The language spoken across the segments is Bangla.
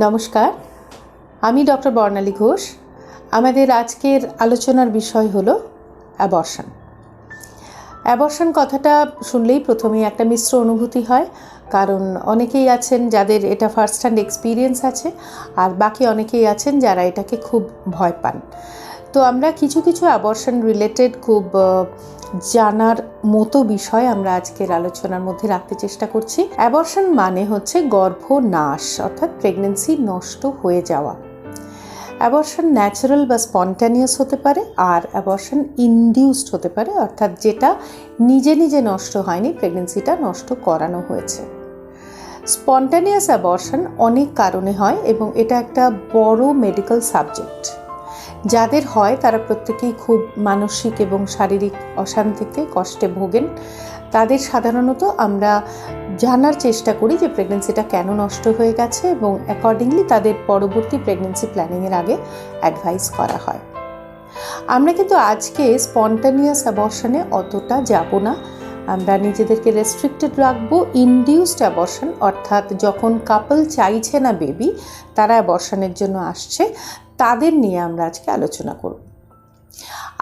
নমস্কার, আমি ডক্টর বর্ণালী ঘোষ। আমাদের আজকের আলোচনার বিষয় হলো অ্যাবর্শন। অ্যাবর্শন কথাটা শুনলেই প্রথমেই একটা মিশ্র অনুভূতি হয়, কারণ অনেকেই আছেন যাদের এটা ফার্স্ট হ্যান্ড এক্সপিরিয়েন্স আছে, আর বাকি অনেকেই আছেন যারা এটাকে খুব ভয় পান। তো আমরা কিছু অ্যাবর্শন রিলেটেড খুব জানার মতো বিষয় আমরা আজকের আলোচনার মধ্যে রাখতে চেষ্টা করছি। অ্যাবর্শন মানে হচ্ছে গর্ভনাশ, অর্থাৎ প্রেগনেন্সি নষ্ট হয়ে যাওয়া। অ্যাবর্শন ন্যাচারাল বা স্পন্টানিয়াস হতে পারে, আর অ্যাবর্শন ইনডিউসড হতে পারে, অর্থাৎ যেটা নিজে নিজে নষ্ট হয়নি, প্রেগনেন্সিটা নষ্ট করানো হয়েছে। স্পন্টানিয়াস অ্যাবর্শন অনেক কারণে হয় এবং এটা একটা বড় মেডিকেল সাবজেক্ট। যাদের হয় তারা প্রত্যেকেই খুব মানসিক এবং শারীরিক অশান্তিতে কষ্টে ভোগেন। তাদের সাধারণত আমরা জানার চেষ্টা করি যে প্রেগনেন্সিটা কেন নষ্ট হয়ে গেছে এবং অ্যাকর্ডিংলি তাদের পরবর্তী প্রেগনেন্সি প্ল্যানিংয়ের আগে অ্যাডভাইস করা হয়। আমরা কিন্তু আজকে স্পন্টানিয়াস অ্যাবর্শনে অতটা যাব না। আমরা নিজেদেরকে রেস্ট্রিক্টেড রাখবো ইনডিউসড অ্যাবর্শন, অর্থাৎ যখন কাপল চাইছে না বেবি, তারা অ্যাবর্শনের জন্য আসছে, তাদের নিয়ে আমরা আজকে আলোচনা করব।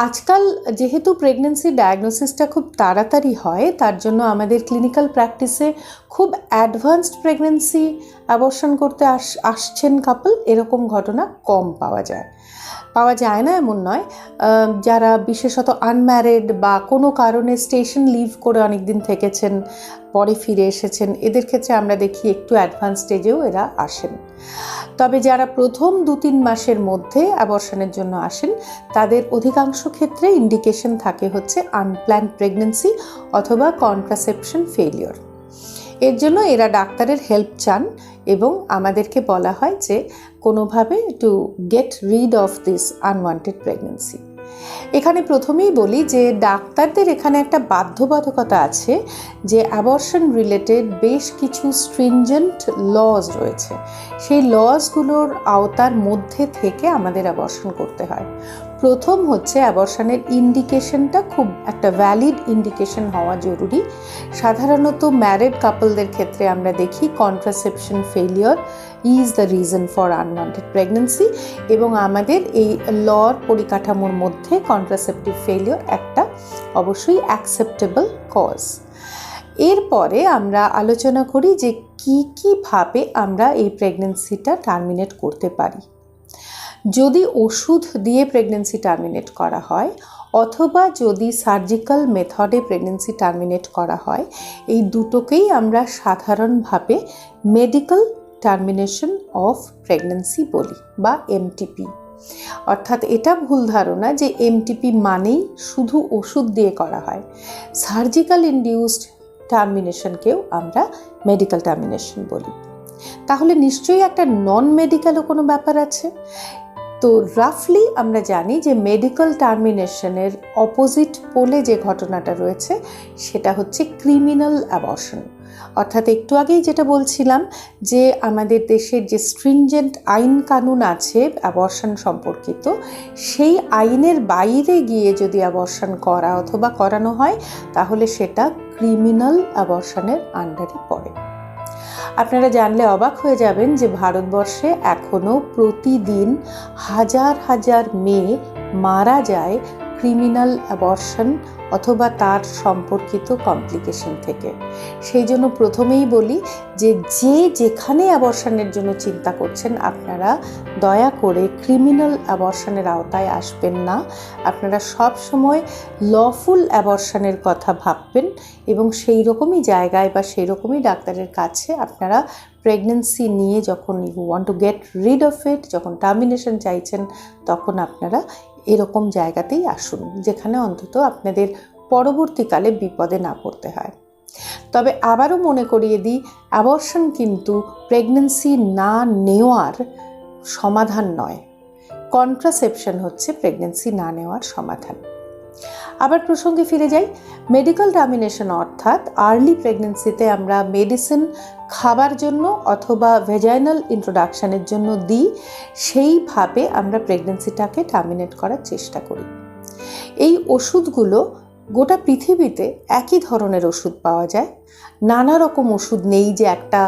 আজকাল যেহেতু প্রেগনেন্সি ডায়াগনোসিসটা খুব তাড়াতাড়ি হয়, তার জন্য আমাদের ক্লিনিক্যাল প্র্যাকটিসে খুব অ্যাডভান্সড প্রেগনেন্সি অ্যাবর্শন করতে আসছেন কাপল, এরকম ঘটনা কম পাওয়া যায় না এমন নয়। যারা বিশেষত আনম্যারিড বা কোনো কারণে স্টেশন লিভ করে অনেক দিন থেকেছেন, পরে ফিরে এসেছেন, এদের ক্ষেত্রে আমরা দেখি একটু অ্যাডভান্স স্টেজেও এরা আসেন। তবে যারা প্রথম 2-3 মাসের মধ্যে অ্যাবর্শনের জন্য আসেন, তাদের অধিকাংশ ক্ষেত্রে ইন্ডিকেশন থাকে হচ্ছে আনপ্ল্যান্ড প্রেগনেন্সি অথবা কন্ট্রাসেপশন ফেলিওর। এর জন্য এরা ডাক্তারের হেল্প চান এবং আমাদেরকে বলা হয় যে কোনোভাবে two get rid of this unwanted pregnancy. এখানে প্রথমেই বলি যে ডাক্তারদের এখানে একটা বাধ্যবাধকতা আছে যে অ্যাবর্শন রিলেটেড বেশ কিছু স্ট্রিনজেন্ট লজ রয়েছে, সেই লজগুলোর আওতার মধ্যে থেকে আমাদের অ্যাবর্শন করতে হয়। প্রথম হচ্ছে অ্যাবর্শনের ইন্ডিকেশনটা খুব একটা ভ্যালিড ইন্ডিকেশন হওয়া জরুরি। সাধারণত ম্যারিড কাপলদের ক্ষেত্রে আমরা দেখি contraception failure is the reason for unwanted pregnancy, এবং আমাদের এই লর পরিকাঠামোর মধ্যে কন্ট্রাসেপটিভ ফেলিওর একটা অবশ্যই অ্যাকসেপ্টেবল কজ। এরপরে আমরা আলোচনা করি যে কীভাবে আমরা এই প্রেগনেন্সিটা টার্মিনেট করতে পারি। যদি ওষুধ দিয়ে প্রেগনেন্সি টার্মিনেট করা হয় অথবা যদি সার্জিক্যাল মেথডে প্রেগনেন্সি টার্মিনেট করা হয়, এই দুটোকেই আমরা সাধারণভাবে মেডিকেল টার্মিনেশন অফ প্রেগনেন্সি বলি বা এমটিপি। অর্থাৎ এটা ভুল ধারণা যে এমটিপি মানেই শুধু ওষুধ দিয়ে করা হয়। সার্জিক্যাল ইনডিউসড টার্মিনেশনকেও আমরা মেডিকেল টার্মিনেশন বলি। তাহলে নিশ্চয়ই একটা নন মেডিকেলও কোনো ব্যাপার আছে। তো রাফলি আমরা জানি যে মেডিকেল টার্মিনেশনের অপোজিট পোলে যে ঘটনাটা রয়েছে সেটা হচ্ছে ক্রিমিনাল অ্যাবর্শন। অর্থাৎ একটু আগেই যেটা বলছিলাম যে আমাদের দেশের যে স্ট্রিনজেন্ট আইন কানুন আছে অ্যাবর্শন সম্পর্কিত, সেই আইনের বাইরে গিয়ে যদি অ্যাবর্শন করা অথবা করানো হয় তাহলে সেটা ক্রিমিনাল অ্যাবর্শনের আন্ডারে পড়ে। আপনারা জানলে অবাক হয়ে যাবেন যে ভারতবর্ষে এখনও প্রতিদিন হাজার হাজার মেয়ে মারা যায় ক্রিমিনাল অ্যাবর্শন অথবা তার সম্পর্কিত কমপ্লিকেশন থেকে। সেই জন্য প্রথমেই বলি যে যেখানে অ্যাবর্শনের জন্য চিন্তা করছেন, আপনারা দয়া করে ক্রিমিনাল অ্যাবর্শনের আওতায় আসবেন না। আপনারা সব সময় লফুল অ্যাবর্শনের কথা ভাববেন এবং সেই রকমই জায়গায় বা সেই রকমই ডাক্তারের কাছে আপনারা প্রেগনেন্সি নিয়ে যখন you want to get rid of it, যখন টার্মিনেশন চাইছেন, তখন আপনারা এরকম জায়গাতেই আসুন যেখানে অন্তত আপনাদের পরবর্তীকালে বিপদে না পড়তে হয়। তবে আবারও মনে করিয়ে দিই, অ্যাবর্শন কিন্তু প্রেগনেন্সি না নেওয়ার সমাধান নয়। কন্ট্রাসেপশন হচ্ছে প্রেগনেন্সি না নেওয়ার সমাধান। আবার প্রসঙ্গে ফিরে যাই, মেডিকেল টার্মিনেশন অর্থাৎ আর্লি প্রেগনেন্সিতে আমরা মেডিসিন খাবার জন্য অথবা ভেজাইনাল ইন্ট্রোডাকশনের জন্য দিই, সেইভাবে আমরা প্রেগনেন্সিটাকে টার্মিনেট করার চেষ্টা করি। এই ওষুধগুলো গোটা পৃথিবীতে একই ধরনের ওষুধ পাওয়া যায়, নানা রকম ওষুধ নেই যে একটা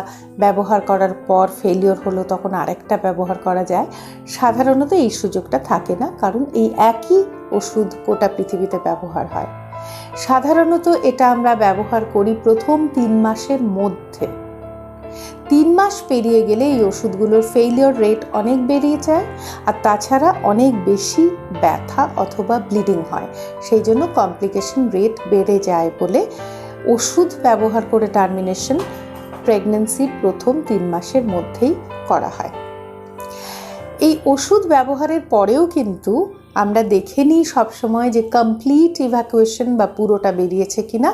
ব্যবহার করার পর ফেলিওর হলো তখন আরেকটা ব্যবহার করা যায়। সাধারণত এই সুযোগটা থাকে না, কারণ এই একই ওষুধ গোটা পৃথিবীতে ব্যবহার হয়। সাধারণত এটা আমরা ব্যবহার করি প্রথম 3 মাসের মধ্যে। 3 মাস পেরিয়ে গেলে এই ওষুধগুলোর ফেইলিওর রেট অনেক বেরিয়ে যায়, আর তাছাড়া অনেক বেশি ব্যথা অথবা ব্লিডিং হয়, সেই জন্য কমপ্লিকেশন রেট বেড়ে যায় বলে ওষুধ ব্যবহার করে টার্মিনেশন প্রেগন্যান্সির প্রথম 3 মাসের মধ্যেই করা হয়। এই ওষুধ ব্যবহারের পরেও কিন্তু আমরা দেখে নিই সবসময় যে কমপ্লিট ইভ্যাকুয়েশন বা পুরোটা বেরিয়েছে কিনা।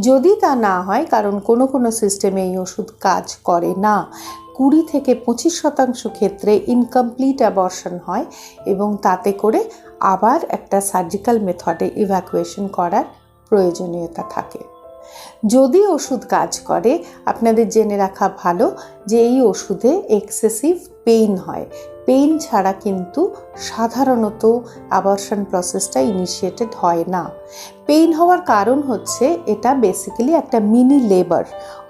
যদি তা না হয়, কারণ কোনো কোনো সিস্টেমে এই ওষুধ কাজ করে না, 20 থেকে 25% ক্ষেত্রে ইনকমপ্লিট অ্যাবর্শন হয় এবং তাতে করে আবার একটা সার্জিক্যাল মেথডে ইভ্যাকুয়েশন করার প্রয়োজনীয়তা থাকে। যদি ওষুধ কাজ করে, আপনাদের জেনে রাখা ভালো যে এই ওষুধে এক্সেসিভ পেইন হয়। পেইন ছাড়া কিন্তু সাধারণত অ্যাবর্শন প্রসেসটা ইনিশিয়েটেড হয় না। পেইন হওয়ার কারণ হচ্ছে এটা বেসিক্যালি একটা মিনি লেবার,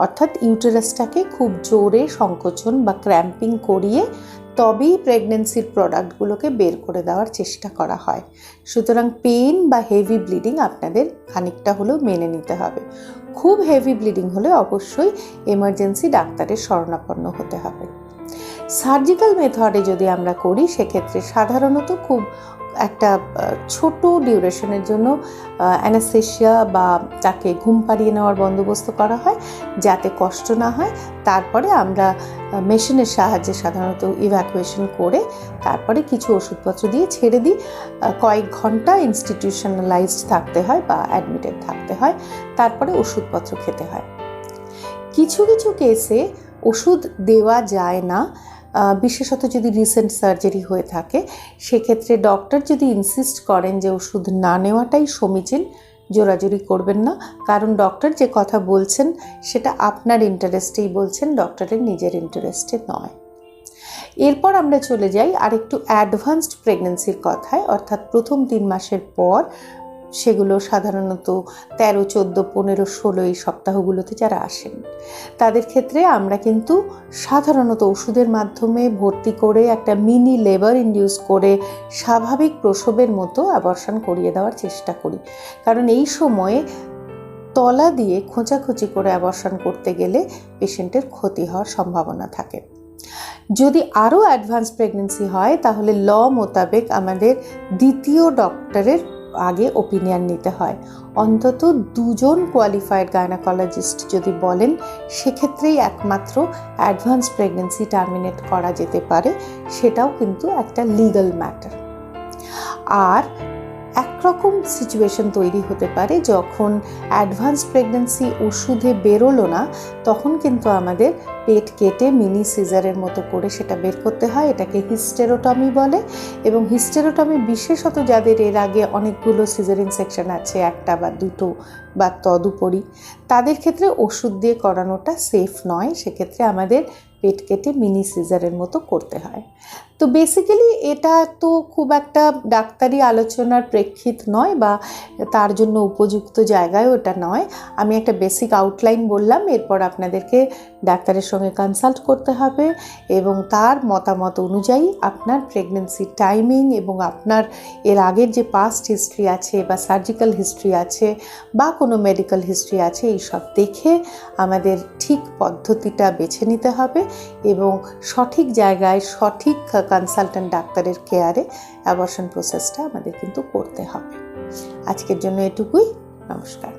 অর্থাৎ ইউটেরাসটাকে খুব জোরে সংকোচন বা ক্র্যাম্পিং করিয়ে তবেই প্রেগনেন্সির প্রোডাক্টগুলোকে বের করে দেওয়ার চেষ্টা করা হয়। সুতরাং পেইন বা হেভি ব্লিডিং আপনাদের খানিকটা হলেও মেনে নিতে হবে। খুব হেভি ব্লিডিং হলে অবশ্যই এমার্জেন্সি ডাক্তারের শরণাপন্ন হতে হবে। সার্জিক্যাল মেথডে যদি আমরা করি, সেক্ষেত্রে সাধারণত খুব একটা ছোট ডিউরেশনের জন্য অ্যানাস্থেশিয়া বা তাকে ঘুম পাড়িয়ে নেওয়ার বন্দোবস্ত করা হয় যাতে কষ্ট না হয়। তারপরে আমরা মেশিনের সাহায্যে সাধারণত ইভ্যাকুয়েশন করে তারপরে কিছু ওষুধপত্র দিয়ে ছেড়ে দিই। কয়েক ঘন্টা ইনস্টিটিউশনালাইজড থাকতে হয় বা অ্যাডমিটেড থাকতে হয়, তারপরে ওষুধপত্র খেতে হয়। কিছু কিছু কেসে ওষুধ দেওয়া যায় না, বিশেষত যদি রিসেন্ট সার্জারি হয়ে থাকে। সেক্ষেত্রে ডক্টর যদি ইনসিস্ট করেন যে ওষুধ না নেওয়াটাই সমীচীন, জোরাজুরি করবেন না, কারণ ডক্টর যে কথা বলছেন সেটা আপনার ইন্টারেস্টেই বলছেন, ডক্টরের নিজের ইন্টারেস্টে নয়। এরপর আমরা চলে যাই আরেকটু অ্যাডভান্সড প্রেগনেন্সির কথায়, অর্থাৎ প্রথম 3 মাসের পর, সেগুলো সাধারণত 13, 14, 15, 16 এই সপ্তাহগুলোতে যারা আসেন, তাদের ক্ষেত্রে আমরা কিন্তু সাধারণত ওষুধের মাধ্যমে ভর্তি করে একটা মিনি লেবার ইনডিউস করে স্বাভাবিক প্রসবের মতো অ্যাবর্শন করিয়ে দেওয়ার চেষ্টা করি, কারণ এই সময়ে তলা দিয়ে খোঁচাখুচি করে অ্যাবর্শন করতে গেলে পেশেন্টের ক্ষতি হওয়ার সম্ভাবনা থাকে। যদি আরও অ্যাডভান্স প্রেগনেন্সি হয়, তাহলে ল মোতাবেক আমাদের দ্বিতীয় ডক্টরের আগে ওপিনিয়ন নিতে হয়। অন্তত 2 জন কোয়ালিফাইড গাইনোকোলজিস্ট যদি বলেন, সেক্ষেত্রেই একমাত্র অ্যাডভান্স প্রেগনেন্সি টার্মিনেট করা যেতে পারে, সেটাও কিন্তু একটা লিগ্যাল ম্যাটার। আর একরকম সিচুয়েশন তৈরি হতে পারে যখন অ্যাডভান্স প্রেগনেন্সি ওষুধে বেরোলো না, তখন কিন্তু আমাদের পেট কেটে মিনি সিজারের মতো করে সেটা বের করতে হয়। এটাকে হিস্টেরোটমি বলে, এবং হিস্টেরোটমি বিশেষত যাদের এর আগে অনেকগুলো সিজারিন সেকশন আছে, 1টা বা 2টো বা তদুপরি, তাদের ক্ষেত্রে ওষুধ দিয়ে করানোটা সেফ নয়। সেক্ষেত্রে আমাদের পেট কেটে মিনি সিজারের মতো করতে হয়। তো বেসিক্যালি এটা তো খুব একটা ডাক্তারি আলোচনার প্রেক্ষিত নয় বা তার জন্য উপযুক্ত জায়গায় ওটা নয়। আমি একটা বেসিক আউটলাইন বললাম, এরপর আপনাদেরকে ডাক্তারের সঙ্গে কনসাল্ট করতে হবে এবং তার মতামত অনুযায়ী আপনার প্রেগনেন্সি টাইমিং এবং আপনার এর আগের যে পাস্ট হিস্ট্রি আছে বা সার্জিক্যাল হিস্ট্রি আছে বা কোনো মেডিকেল হিস্ট্রি আছে, এইসব দেখে আমাদের ঠিক পদ্ধতিটা বেছে নিতে হবে এবং সঠিক জায়গায় সঠিক কনসালটেন্ট ডাক্তারের কেয়ারে অ্যাবর্শন প্রসেসটা আমাদের কিন্তু করতে হবে। আজকের জন্য এটুকুই। নমস্কার।